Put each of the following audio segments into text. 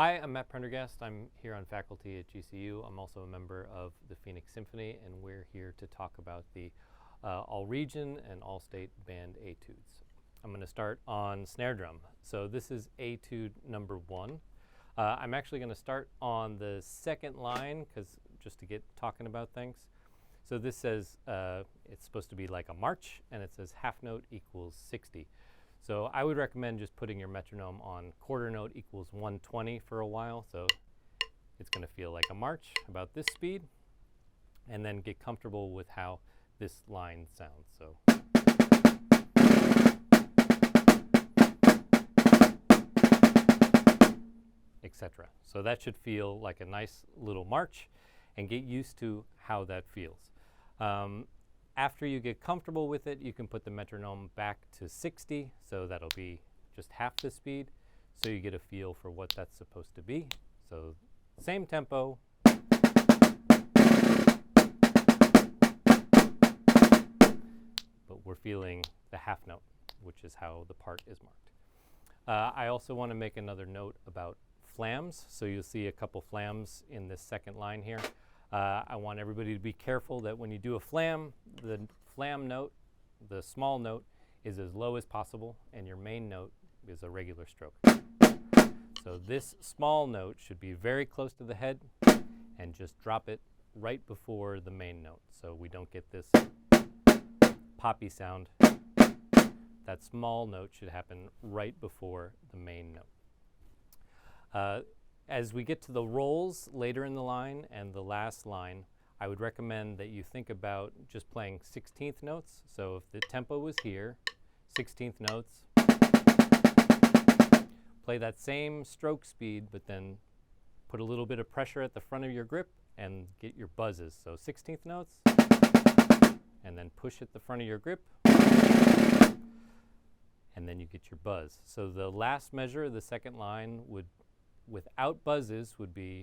Hi, I'm Matt Prendergast. I'm here on faculty at GCU. I'm also a member of the Phoenix Symphony, and we're here to talk about the All-Region and All-State band etudes. I'm going to start on snare drum. So this is etude number 1. I'm actually going to start on the second line, just to get talking about things. So this says it's supposed to be like a march, and it says half note equals 60. So I would recommend just putting your metronome on quarter note equals 120 for a while. So it's going to feel like a march about this speed, and then get comfortable with how this line sounds. So etc. So that should feel like a nice little march, and get used to how that feels. After you get comfortable with it, you can put the metronome back to 60, so that'll be just half the speed, so you get a feel for what that's supposed to be. So same tempo, but we're feeling the half note, which is how the part is marked. I also want to make another note about flams. So you'll see a couple flams in this second line here. I want everybody to be careful that when you do a flam, the flam note, the small note, is as low as possible, and your main note is a regular stroke. So this small note should be very close to the head, and just drop it right before the main note, so we don't get this poppy sound. That small note should happen right before the main note. As we get to the rolls later in the line and the last line, I would recommend that you think about just playing 16th notes. So if the tempo was here, 16th notes, play that same stroke speed, but then put a little bit of pressure at the front of your grip and get your buzzes. So 16th notes, and then push at the front of your grip, and then you get your buzz. So the last measure of the second line would, without buzzes, would be,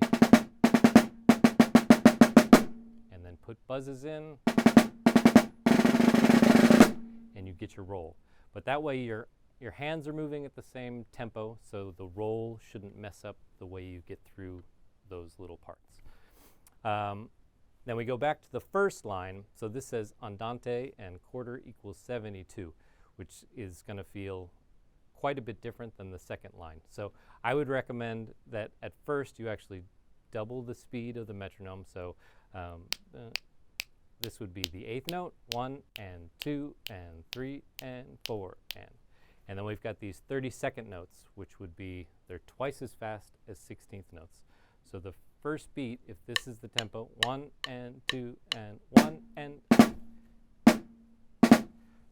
and then put buzzes in, and you get your roll. But that way your hands are moving at the same tempo, so the roll shouldn't mess up the way you get through those little parts. Then we go back to the first line. So this says andante and quarter equals 72, which is going to feel quite a bit different than the second line. So I would recommend that at first you actually double the speed of the metronome. So this would be the 8th note, 1 and 2 and 3 and 4 and then we've got these 32nd notes, which would be, they're twice as fast as 16th notes. So the first beat, if this is the tempo, 1 and 2 and 1 and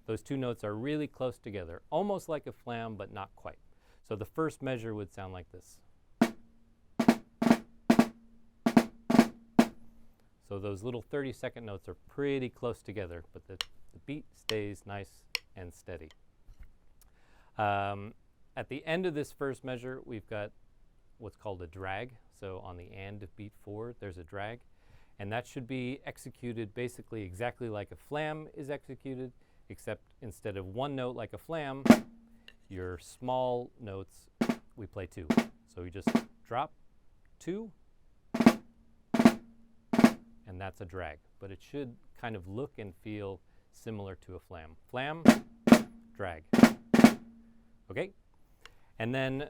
those two notes are really close together, almost like a flam, but not quite. So the first measure would sound like this. So those little 32nd notes are pretty close together, but the beat stays nice and steady. At the end of this first measure, we've got what's called a drag. So on the end of beat 4, there's a drag. And that should be executed basically exactly like a flam is executed, except instead of one note like a flam, your small notes, we play 2. So we just drop 2, and that's a drag. But it should kind of look and feel similar to a flam. Flam, drag. Okay? And then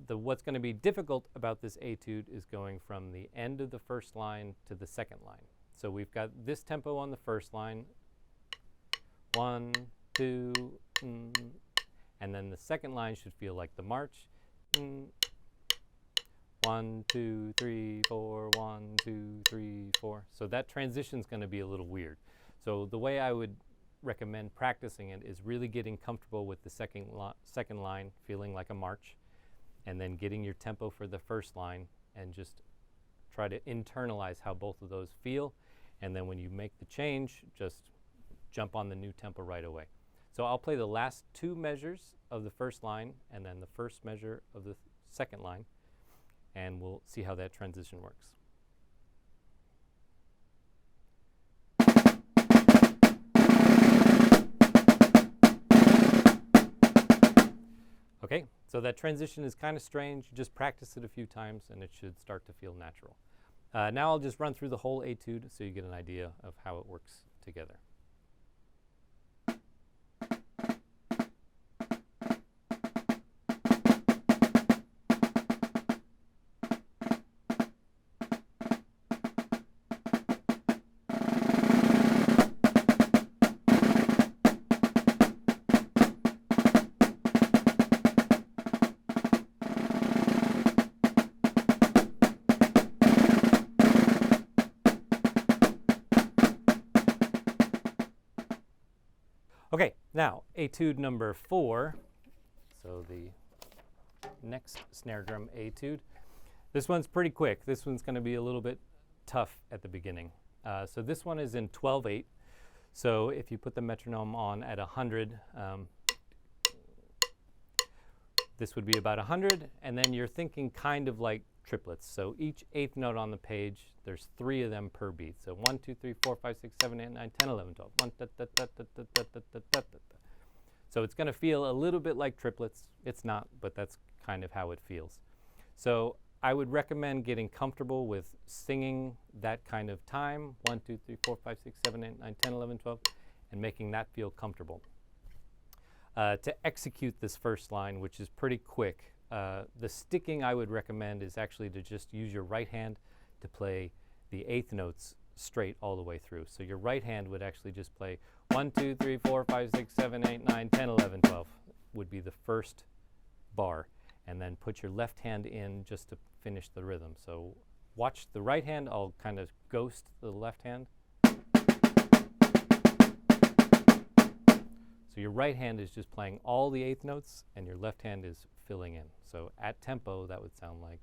what's going to be difficult about this etude is going from the end of the first line to the second line. So we've got this tempo on the first line, 1, 2, and then the second line should feel like the march. 1, 2, 3, 4, 1, 2, 3, 4. So that transition's going to be a little weird. So the way I would recommend practicing it is really getting comfortable with the second line feeling like a march, and then getting your tempo for the first line, and just try to internalize how both of those feel. And then when you make the change, just jump on the new tempo right away. So I'll play the last 2 measures of the first line and then the first measure of the second line, and we'll see how that transition works. Okay, So that transition is kind of strange. You just practice it a few times and it should start to feel natural. Now I'll just run through the whole etude so you get an idea of how it works together. Okay, now etude number 4, so the next snare drum etude. This one's pretty quick. This one's going to be a little bit tough at the beginning. So this one is in 12/8. So if you put the metronome on at 100, this would be about 100, and then you're thinking kind of like triplets. So each eighth note on the page, there's 3 of them per beat. So 1, 2, 3, 4, 5, 6, 7, 8, 9, 10, 11, 12. 1, da, da, da, da, da, da, da, da, da, da. So it's going to feel a little bit like triplets. It's not, but that's kind of how it feels. So I would recommend getting comfortable with singing that kind of time, 1, 2, 3, 4, 5, 6, 7, 8, 9, 10, 11, 12, and making that feel comfortable. To execute this first line, which is pretty quick, the sticking I would recommend is actually to just use your right hand to play the eighth notes straight all the way through. So your right hand would actually just play 1, 2, 3, 4, 5, 6, 7, 8, 9, 10, 11, 12 would be the first bar. And then put your left hand in just to finish the rhythm. So watch the right hand. I'll kind of ghost the left hand. So your right hand is just playing all the eighth notes, and your left hand is filling in. So at tempo, that would sound like.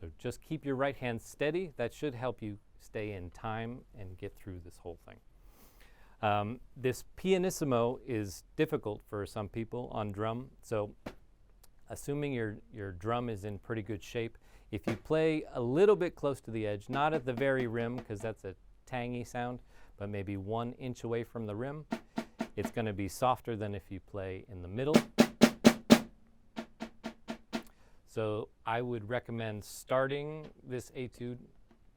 So just keep your right hand steady. That should help you stay in time and get through this whole thing. This pianissimo is difficult for some people on drum. So assuming your drum is in pretty good shape, if you play a little bit close to the edge, not at the very rim because that's a tangy sound, but maybe 1 inch away from the rim, it's going to be softer than if you play in the middle. So I would recommend starting this etude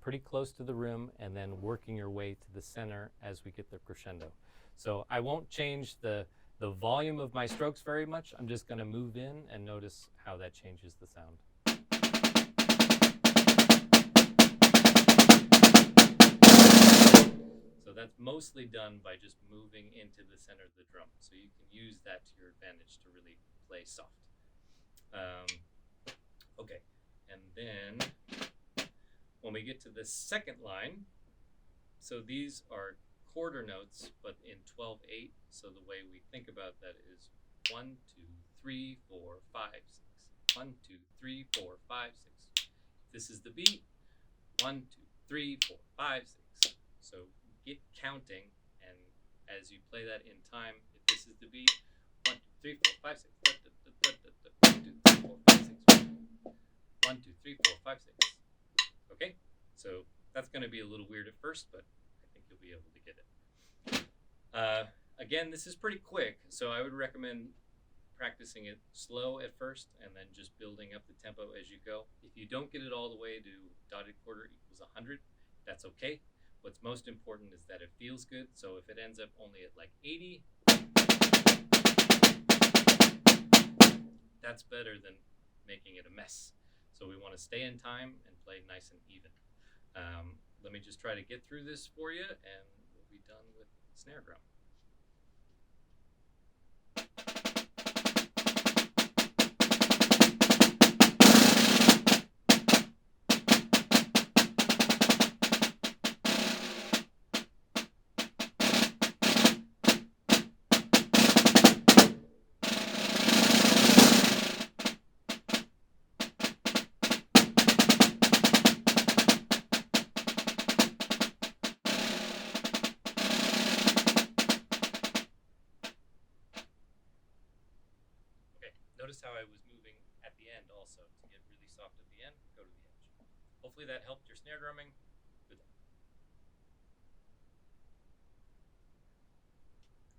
pretty close to the rim and then working your way to the center as we get the crescendo. So I won't change the volume of my strokes very much. I'm just going to move in and notice how that changes the sound. So that's mostly done by just moving into the center of the drum. So you can use that to your advantage to really play soft. Okay, and then when we get to the second line, so these are quarter notes, but in 12/8. So the way we think about that is 1, 2, 3, 4, 5, 6. 1, 2, 3, 4, 5, 6. This is the beat. 1, 2, 3, 4, 5, 6. So get counting, and as you play that in time, if this is the beat, 1, 2, 3, 4, 5, 6. 1, 2, 3, 4, 5, 6. 1, 2, 3, 4, 5, 6. Okay, so that's going to be a little weird at first, but I think you'll be able to get it. Again, this is pretty quick, so I would recommend practicing it slow at first and then just building up the tempo as you go. If you don't get it all the way to dotted quarter equals 100, that's okay. What's most important is that it feels good, so if it ends up only at like 80, that's better than making it a mess. So we want to stay in time and play nice and even. Let me just try to get through this for you, and we'll be done with snare drum. Notice how I was moving at the end also to get really soft at the end, go to the edge. Hopefully that helped your snare drumming. Good luck.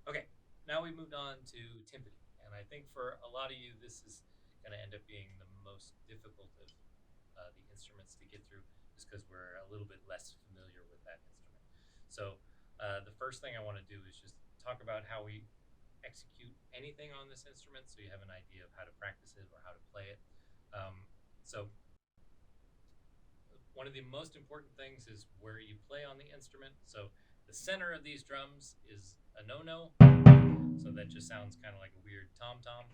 Okay, now now we moved on to timpani. And I think for a lot of you, this is going to end up being the most difficult of the instruments to get through, just because we're a little bit less familiar with that instrument. So the first thing I want to do is just talk about how we execute anything on this instrument, so you have an idea of how to practice it or how to play it. So one of the most important things is where you play on the instrument. So the center of these drums is a no-no, so that just sounds kind of like a weird tom-tom.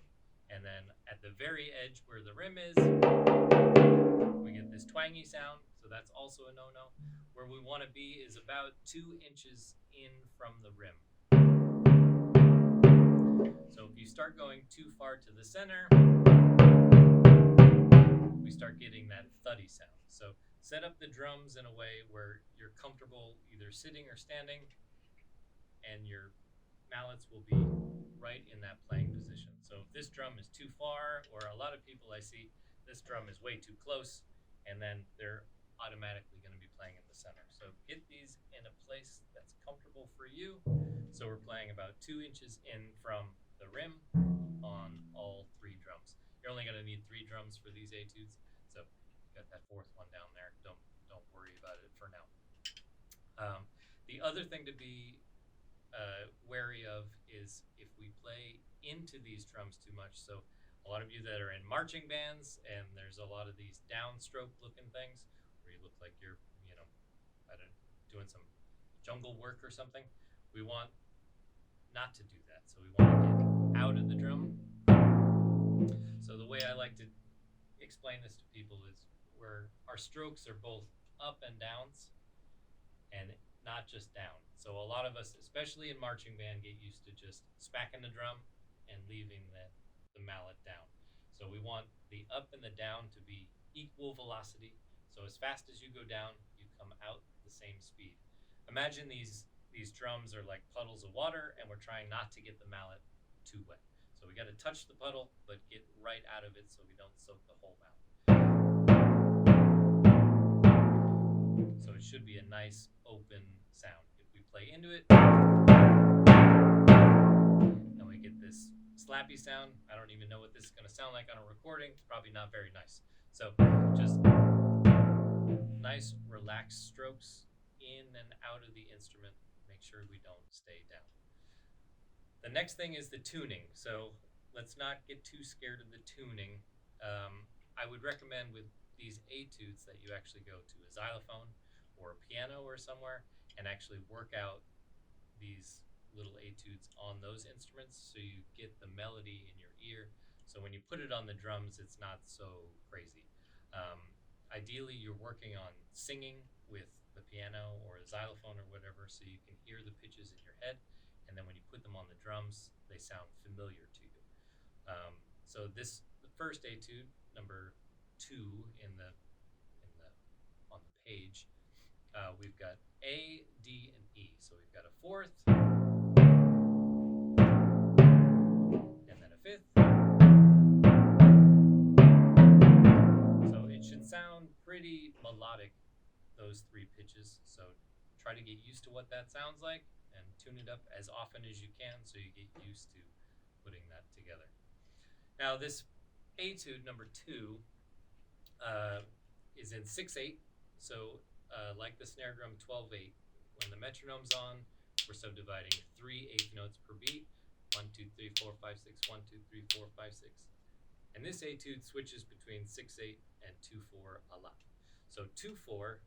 And then at the very edge where the rim is, we get this twangy sound, so that's also a no-no. Where we want to be is about 2 inches in from the rim. So if you start going too far to the center, we start getting that thuddy sound. So set up the drums in a way where you're comfortable either sitting or standing, and your mallets will be right in that playing position. So if this drum is too far, or a lot of people I see, this drum is way too close, and then they're automatically going to be playing in the center. So get these in a place that's comfortable for you. So we're playing about 2 inches in from the rim on all 3 drums. You're only going to need 3 drums for these etudes, so you got that 4th one down there. Don't worry about it for now. The other thing to be wary of is if we play into these drums too much. So a lot of you that are in marching bands, and there's a lot of these downstroke looking things where you look like you're, doing some jungle work or something. We want not to do that. So we want to get out of the drum. So the way I like to explain this to people is where our strokes are both up and downs, and not just down. So a lot of us, especially in marching band, get used to just smacking the drum and leaving the mallet down. So we want the up and the down to be equal velocity. So as fast as you go down, you come out the same speed. Imagine these drums are like puddles of water, and we're trying not to get the mallet too wet. So we got to touch the puddle, but get right out of it so we don't soak the whole mallet. So it should be a nice open sound. If we play into it, and we get this slappy sound, I don't even know what this is going to sound like on a recording. It's probably not very nice. So just nice relaxed strokes in and out of the instrument. Make sure we don't stay down. The next thing is the tuning. So let's not get too scared of the tuning. I would recommend with these etudes that you actually go to a xylophone or a piano or somewhere and actually work out these little etudes on those instruments, so you get the melody in your ear. So when you put it on the drums, it's not so crazy. Ideally, you're working on singing with the piano or a xylophone or whatever, so you can hear the pitches in your head, and then when you put them on the drums, they sound familiar to you. So the first etude, number 2 on the page, we've got A, D, and E. So we've got a 4th, and then a 5th. So it should sound pretty melodic, those 3 pitches. So try to get used to what that sounds like and tune it up as often as you can so you get used to putting that together. Now this etude number 2 is in 6/8. So like the snare drum, 12/8. When the metronome's on, we're subdividing 3 eighth notes per beat. 1, 2, 3, 4, 5, 6. 1, 2, 3, 4, 5, 6. And this etude switches between 6/8 and 2/4 a lot. So 2/4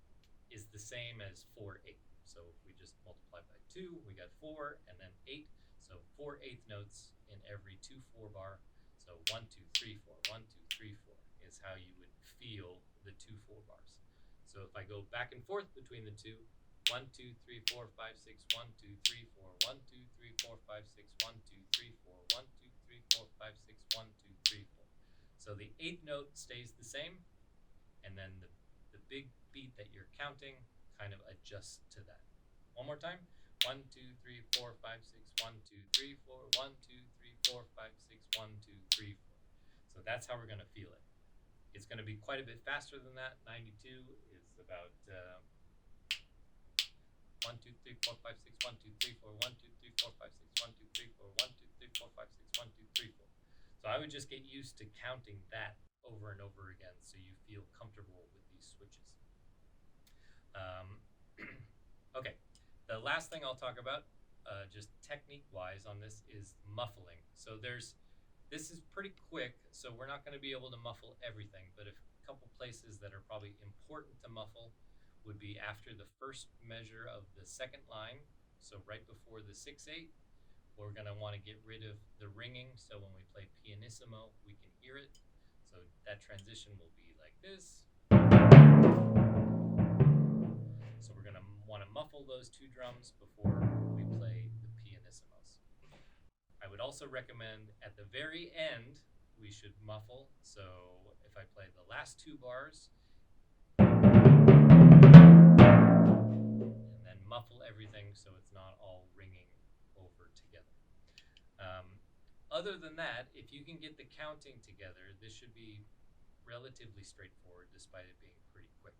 is the same as 4/8. So if we just multiply by 2, we got 4 and then 8. So 4 eighth notes in every 2/4 bar. So 1, 2, 3, 4. 1, 2, 3, 4 is how you would feel the 2/4 bars. So if I go back and forth between the two, 1, 2, 3, 4, 5, 6. 1, 2, 3, 4. 1, 2, 3, 4, 5, 6. 1, 2, 3, 4. 1, 2, 3, 4, 5, 6. 1, 2, 3, 4. So the 8th note stays the same, and then the big beat that you're counting kind of adjusts to that. One more time. 1, 2, 3, 4, 5, 6. 1, 2, 3, 4. 1, 2, 3, 4, 5, 6. 1, 2, 3, 4. So that's how we're going to feel it. It's going to be quite a bit faster than that. 92 is about 1, 2, 2, 3, 4, 5, 6, 1, 2, 3, 4, 1, 2, 3, 4, 5, 6, 1, 2, 3, 4, 1, 2, 3, 4, 5, 6, 1, 2, 3, 4. So I would just get used to counting that over and over again so you feel comfortable with these switches. Okay, the last thing I'll talk about, just technique-wise on this, is muffling. So this is pretty quick, so we're not going to be able to muffle everything, but a couple places that are probably important to muffle would be after the first measure of the second line, so right before the 6/8, we're going to want to get rid of the ringing, so when we play pianissimo, we can hear it. So that transition will be like this. So we're going to want to muffle those two drums before we play the pianissimos. I would also recommend at the very end, we should muffle. So if I play the last two bars, and then muffle everything so it's not all ringing over together. Other than that, if you can get the counting together, this should be relatively straightforward despite it being pretty quick.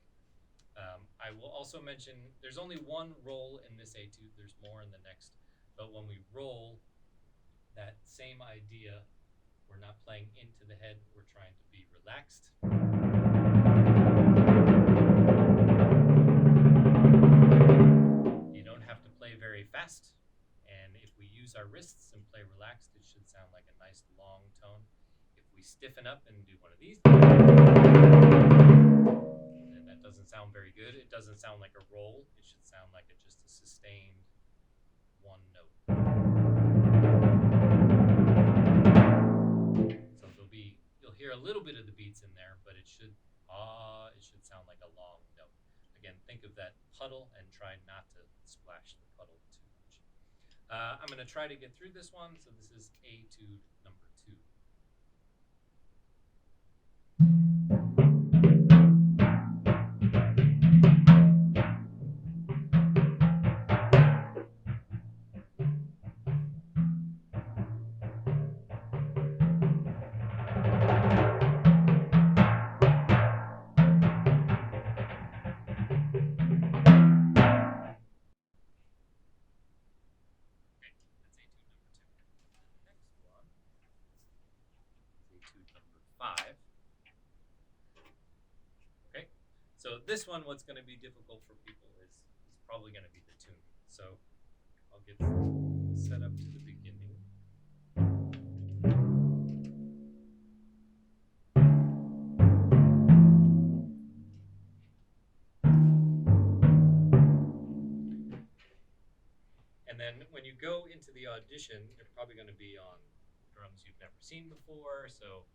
I will also mention there's only one roll in this etude. There's more in the next. But when we roll, that same idea, we're not playing into the head. We're trying to be relaxed. You don't have to play very fast. And if we use our wrists and play relaxed, it should sound like a nice long tone. If we stiffen up and do one of these, then that doesn't sound very good. It doesn't sound like a roll. It should sound like just a sustained one note. So you'll hear a little bit of the beats in there, but it should sound like a long note. Again, think of that puddle and try not to splash the puddle too much. I'm going to try to get through this one. So this is etude number 2. So this one, what's going to be difficult for people is probably going to be the tuning. So I'll get set up to the beginning. And then when you go into the audition, you're probably going to be on drums you've never seen before. So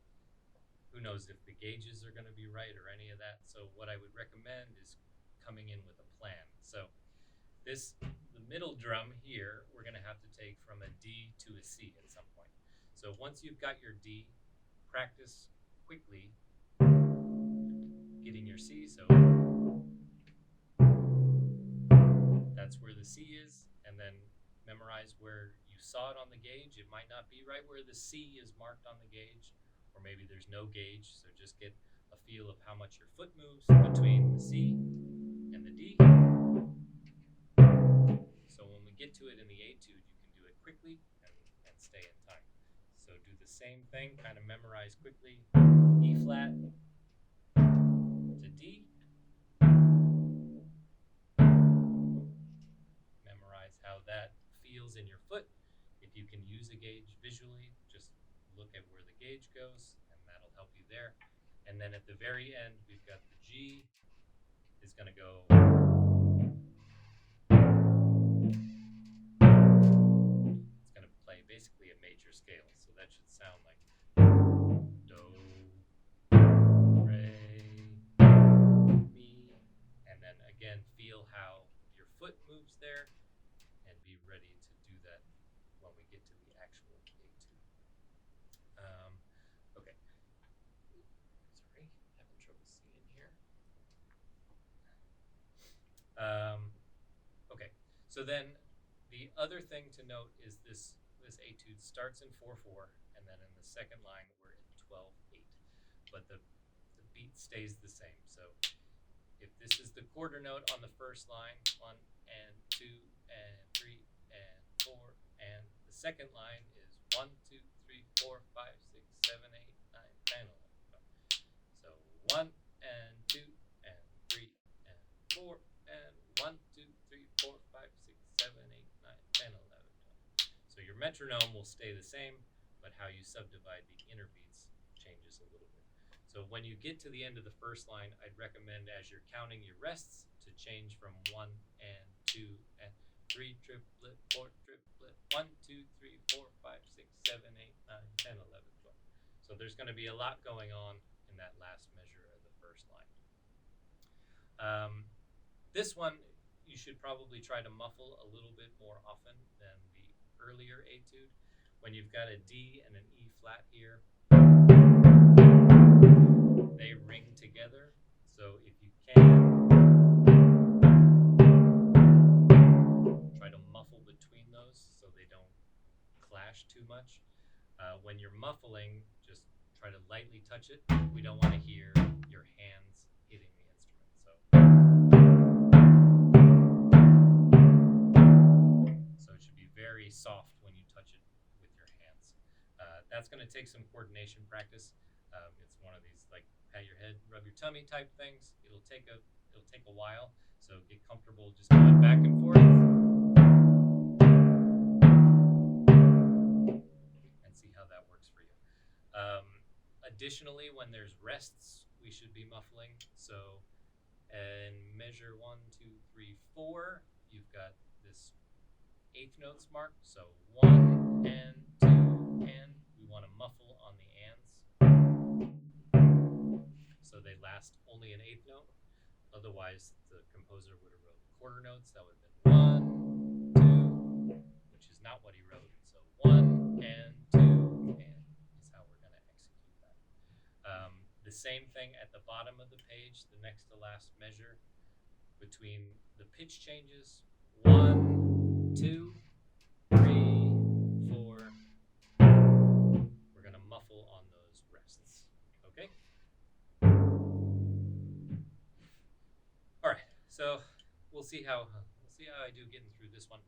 who knows if the gauges are going to be right or any of that. So what I would recommend is coming in with a plan. So the middle drum here, we're going to have to take from a D to a C at some point. So once you've got your D, practice quickly getting your C. So that's where the C is, and then memorize where you saw it on the gauge. It might not be right where the C is marked on the gauge, or maybe there's no gauge, so just get a feel of how much your foot moves between the C and the D. So when we get to it in the etude, you can do it quickly and stay in time. So do the same thing, kind of memorize quickly. E flat to D. Memorize how that feels in your foot. If you can use a gauge visually, just look at where the gauge goes, and that'll help you there. And then at the very end, we've got the G is going to go. It's going to play basically a major scale, so that should sound like do, re, mi, and then again feel how your foot moves there, and be ready to do that when we get to the actual etude. Okay. Sorry, having trouble seeing here. Okay, so then the other thing to note is this etude starts in 4/4, and then in the second line we're in 12/8, but the beat stays the same. So if this is the quarter note on the first line, 1 and 2, 2, and 3, and 4, and the second line is 1, 2, 3, 4, 5, 6, 7, 8, 9, 10, 11, 12. So 1 and 2 and 3 and 4 and 1, 2, 3, 4, 5, 6, 7, 8, 9, 10, 11, 12. So your metronome will stay the same, but how you subdivide the inner beats changes a little bit. So when you get to the end of the first line, I'd recommend as you're counting your rests to change from 1 and 2 and 3 triplet, 4 triplet, 1, 2, 3, 4, 5, 6, 7, 8, 9, 10, 11, 12. So there's going to be a lot going on in that last measure of the first line. This one you should probably try to muffle a little bit more often than the earlier etude. When you've got a D and an E flat here, they ring together. So if you can, try to muffle between those so they don't clash too much. When you're muffling, just try to lightly touch it. We don't want to hear your hands hitting the instrument. So it should be very soft when you touch it with your hands. That's going to take some coordination practice. It's one of these like pat your head, rub your tummy type things. It'll take a while. So get comfortable just going back and forth. And see how that works for you. Additionally, when there's rests, we should be muffling. So in measure 1, 2, 3, 4, you've got this eighth notes marked. So 1 and 2 and we want to muffle on the ands. So they last only an eighth note. Otherwise, the composer would have wrote quarter notes. That would have been 1, 2, which is not what he wrote. So 1 and 2 and is how we're going to execute that. The same thing at the bottom of the page, the next to last measure between the pitch changes. 1, 2, 3, 4. We're going to muffle on those rests. Okay? All right. So we'll see how I do getting through this one.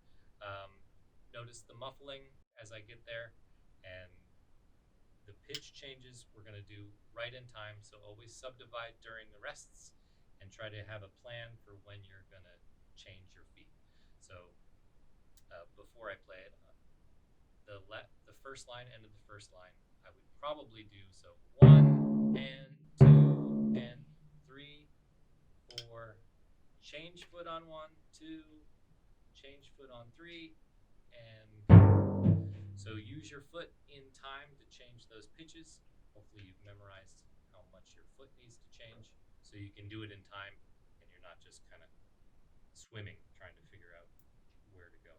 Notice the muffling as I get there, and the pitch changes we're going to do right in time. So always subdivide during the rests, and try to have a plan for when you're going to change your feet. So before I play it, the first line, end of the first line, I would probably do so 1 and 2 and 3, 4, change foot on 1, 2, change foot on 3, and so use your foot in time to change those pitches. Hopefully you've memorized how much your foot needs to change so you can do it in time and you're not just kind of swimming trying to figure out where to go.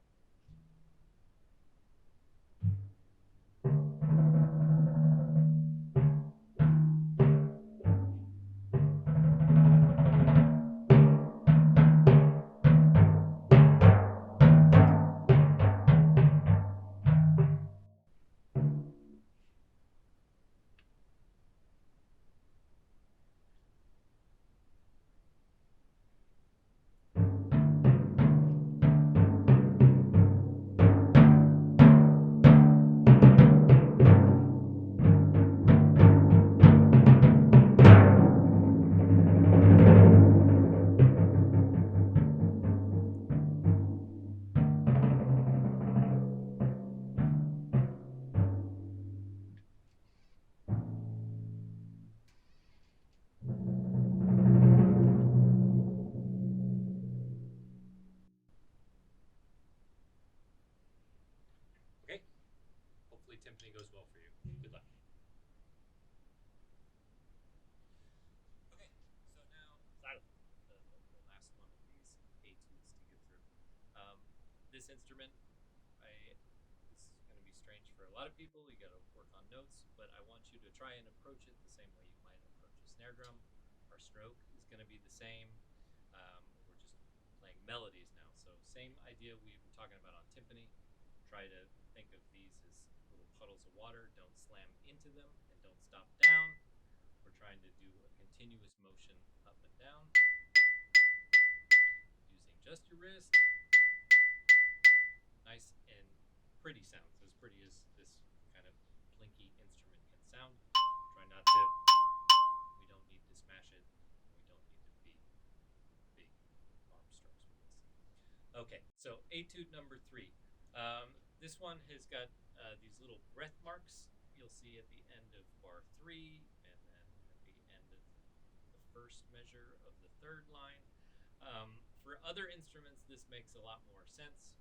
Okay? Hopefully timpani goes well for you. Good luck. Okay, so now the last one of these etudes to get through. This instrument, this is going to be strange for a lot of people. You got to work on notes, but I want you to try and approach it the same way you might approach a snare drum. Our stroke is going to be the same. We're just playing melodies now. So same idea we were talking about on timpani. Try to think of these as little puddles of water. Don't slam into them and don't stop down. We're trying to do a continuous motion up and down using just your wrist. Try not to, we don't need to smash it, and we don't need to be big arm strokes with this. Okay, so etude number 3. This one has got these little breath marks you'll see at the end of bar 3 and then at the end of the first measure of the third line. For other instruments, this makes a lot more sense.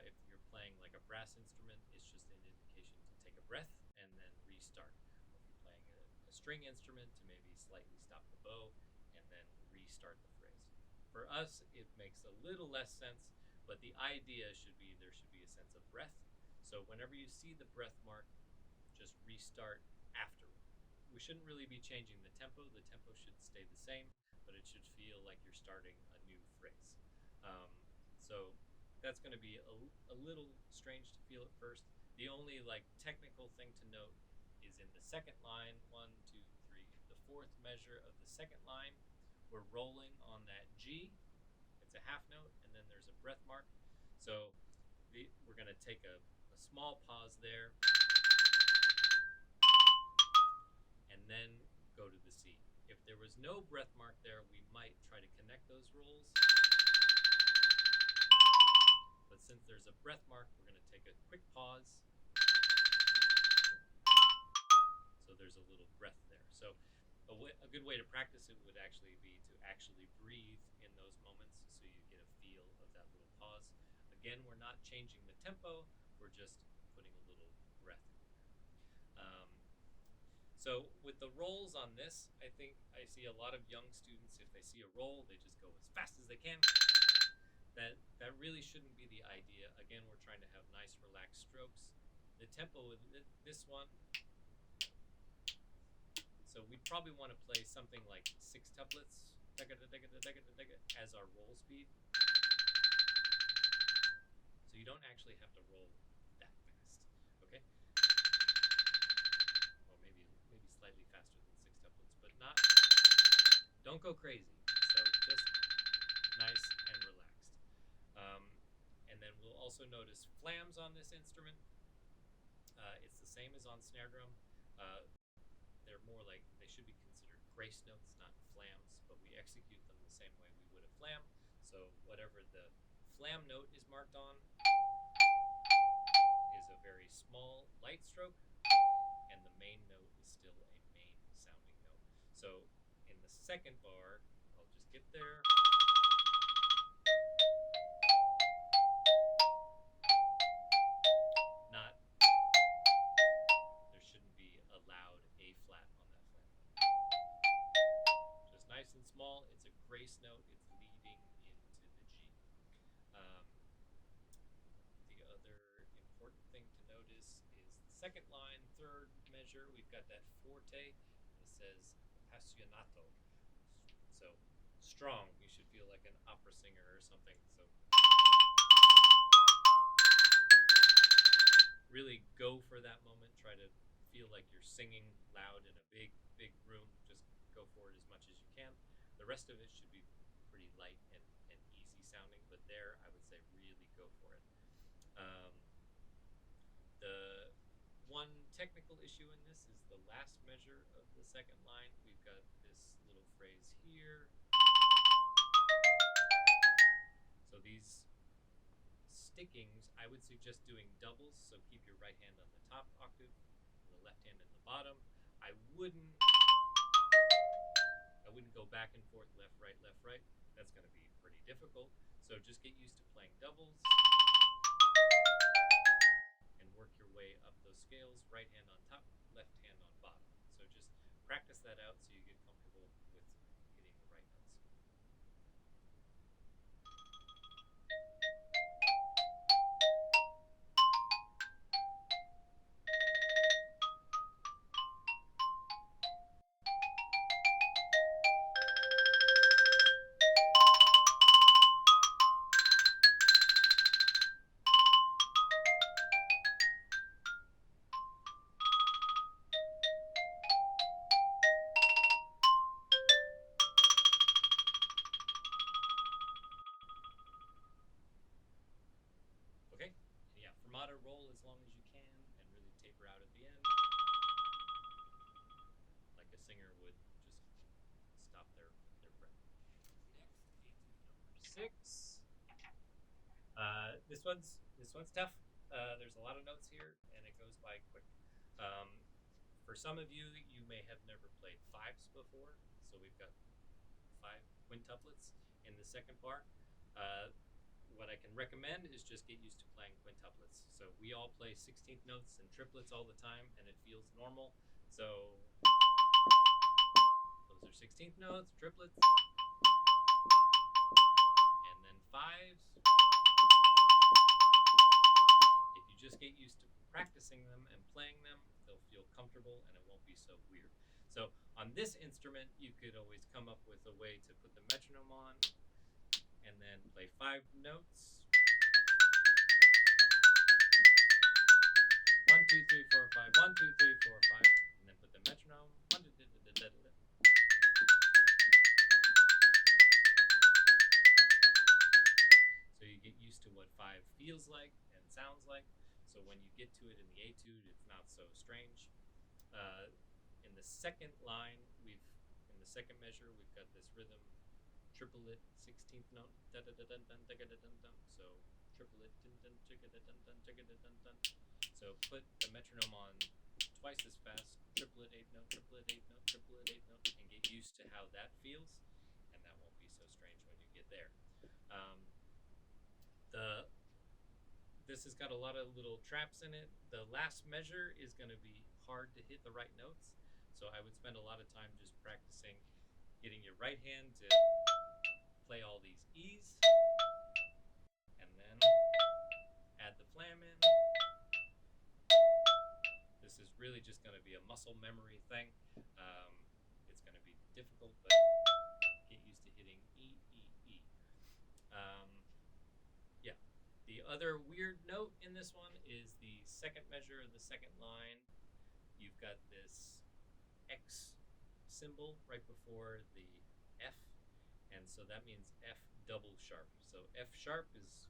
If you're playing like a brass instrument, it's just an indication to take a breath and then restart. Or if you're playing a string instrument, to maybe slightly stop the bow and then restart the phrase. For us, it makes a little less sense, but the idea should be there should be a sense of breath. So whenever you see the breath mark, just restart afterward. We shouldn't really be changing the tempo. The tempo should stay the same, but it should feel like you're starting a new phrase. So that's going to be a little strange to feel at first. The only like technical thing to note is in the second line, 1, 2, 3, the fourth measure of the second line, we're rolling on that G. It's a half note, and then there's a breath mark. So we're going to take a small pause there, and then go to the C. If there was no breath mark there, we might try to connect those rolls. But since there's a breath mark, we're going to take a quick pause. So there's a little breath there. So a good way to practice it would actually be to actually breathe in those moments so you get a feel of that little pause. Again, we're not changing the tempo, we're just putting a little breath in there. So with the rolls on this, I think I see a lot of young students, if they see a roll, they just go as fast as they can. That really shouldn't be the idea. Again, we're trying to have nice relaxed strokes. The tempo with this one, so we'd probably want to play something like 6 tuplets as our roll speed. So you don't actually have to roll that fast, okay? Or maybe slightly faster than 6 tuplets, but don't go crazy. So just nice and relaxed. And then we'll also notice flams on this instrument. It's the same as on snare drum. They're more like, they should be considered grace notes, not flams, but we execute them the same way we would a flam. So whatever the flam note is marked on is a very small light stroke, and the main note is still a main sounding note. So in the second bar, I'll just get there. There shouldn't be a loud A flat on that flam note. Just nice and small. It's a grace note. It's leading into the G. The other important thing to notice is the second line, third measure. We've got that forte. It says appassionato. So strong. You should feel like an opera singer or something. So really go for that moment. Try to feel like you're singing loud in a big room. Just go for it as much as you can. The rest of it should be pretty light and easy sounding, but there I would say really go for it. The one technical issue in this is the last measure of the second line. We've got this little phrase here. So these stickings, I would suggest doing doubles, so keep your right hand on the top octave and the left hand in the bottom. I wouldn't go back and forth, left, right. That's going to be pretty difficult. So just get used to playing doubles and work your way up those scales, right hand on top, left hand on bottom. So just practice that out so you get comfortable with hitting the right notes. Okay, and yeah, fermata roll as long as you can and really taper out at the end. singer would just stop their breath. Next, etude number 6. This one's tough. There's a lot of notes here, and it goes by quick. For some of you, you may have never played fives before, so we've got 5 quintuplets in the second bar. What I can recommend is just get used to playing quintuplets. So we all play 16th notes and triplets all the time, and it feels normal. So those are 16th notes, triplets, and then fives. If you just get used to practicing them and playing them, they'll feel comfortable and it won't be so weird. So on this instrument, you could always come up with a way to put the metronome on and then play 5 notes. 1, 2, 3, 4, 5. 1, 2, 3, 4, 5. And then put the metronome. 1, 2, 3, 4, 5. So you get used to what 5 feels like and sounds like. So when you get to it in the etude, it's not so strange. In the second line, in the second measure, we've got this rhythm, triplet, 16th note, da da da dun dun da da dun dun. So triplet, dun dun da dun dun dun dun. So put the metronome on twice as fast, triplet 8 note, triplet 8 note, triplet 8 note, and get used to how that feels, and that won't be so strange when you get there. This has got a lot of little traps in it. The last measure is going to be hard to hit the right notes, so I would spend a lot of time just practicing getting your right hand to play all these E's, and then add the flam in. This is really just going to be a muscle memory thing. It's going to be difficult, but get used to hitting E, E, E. Yeah. The other weird note in this one is the second measure of the second line. You've got this X symbol right before the F, and so that means F double sharp. So F sharp is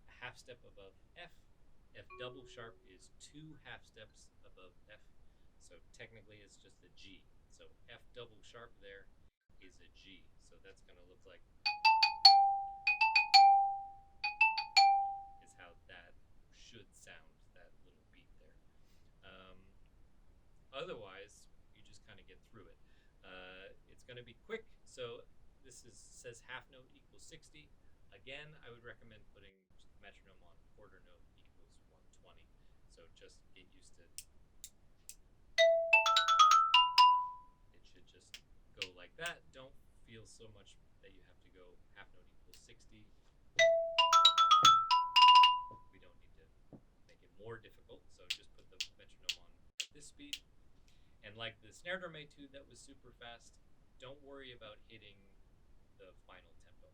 a half step above F. F double sharp is 2 half steps above F. So technically it's just a G. So F double sharp there is a G. So that's going to look like is how that should sound, that little beat there. Otherwise, you just kind of get through it. It's going to be quick. So this says half note equals 60. Again, I would recommend putting metronome on quarter note equals 120. So just get used to it. It should just go like that. Don't feel so much that you have to go half note equals 60. We don't need to make it more difficult, so just put the metronome on at this speed. And like the snare drum etude that was super fast, don't worry about hitting the final tempo.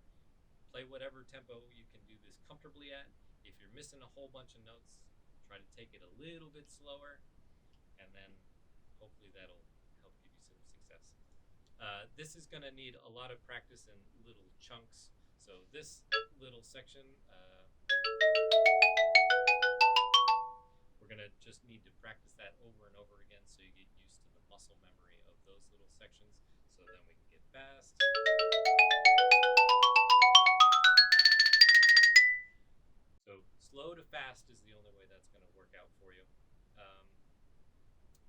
Play whatever tempo you can do this comfortably at. If you're missing a whole bunch of notes, try to take it a little bit slower, and then hopefully that'll help give you some success. This is going to need a lot of practice in little chunks. So this little section, we're going to just need to practice that over and over again so you get used to the muscle memory of those little sections. So then we can get fast. So slow to fast is the only way that's going to work out for you.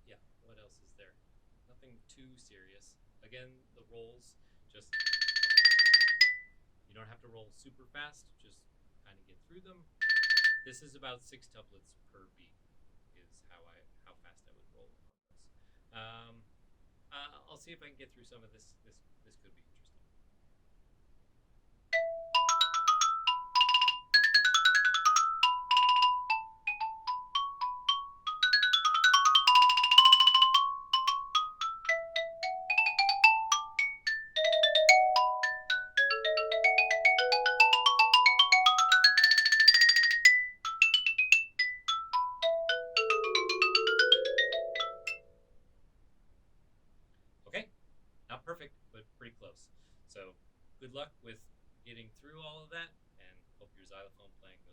Yeah, what else is there? Nothing too serious. Again, the rolls, just, you don't have to roll super fast, just kind of get through them. This is about 6 tuplets per beat is how fast I would roll on this. I'll see if I can get through some of this. This could be interesting. Okay, not perfect, but pretty close. So good luck with getting through all of that, and hope your xylophone playing goes